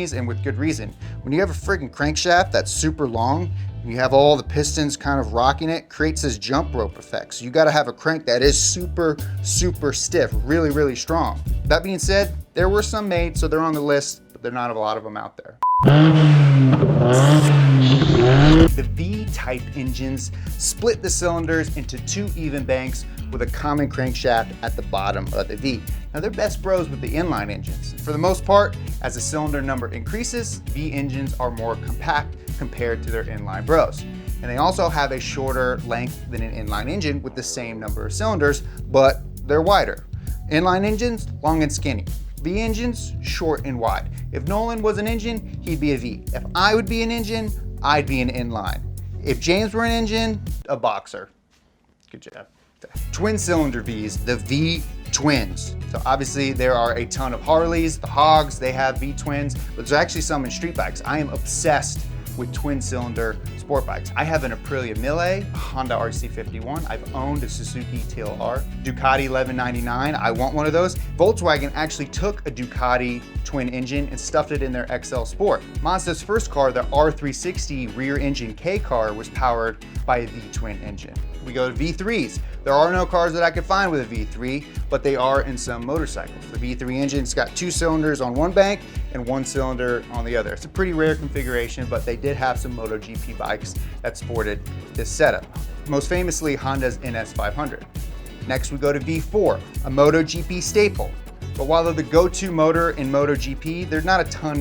and with good reason. When you have a friggin' crankshaft that's super long, and you have all the pistons kind of rocking it, creates this jump rope effect. So you gotta have a crank that is super, super stiff, really, really strong. That being said, there were some made, so they're on the list, but there are not a lot of them out there. The V-type engines split the cylinders into two even banks with a common crankshaft at the bottom of the V. Now they're best bros with the inline engines. For the most part, as the cylinder number increases, V engines are more compact compared to their inline bros. And they also have a shorter length than an inline engine with the same number of cylinders, but they're wider. Inline engines, long and skinny. V engines, short and wide. If Nolan was an engine, he'd be a V. If I would be an engine, I'd be an inline. If James were an engine, a boxer. Good job. Twin cylinder Vs, the V twins. So obviously there are a ton of Harleys, the Hogs, they have V twins, but there's actually some in street bikes. I am obsessed with twin cylinder sport bikes. I have an Aprilia Mille, a Honda RC51, I've owned a Suzuki TLR, Ducati 1199, I want one of those. Volkswagen actually took a Ducati twin engine and stuffed it in their XL Sport. Mazda's first car, the R360 rear engine K car, was powered by a V twin engine. We go to V3s. There are no cars that I could find with a V3, but they are in some motorcycles. The V3 engine's got two cylinders on one bank and one cylinder on the other. It's a pretty rare configuration, but they did have some MotoGP bikes that sported this setup. Most famously, Honda's NS500. Next, we go to V4, a MotoGP staple. But while they're the go-to motor in MotoGP, there's not a ton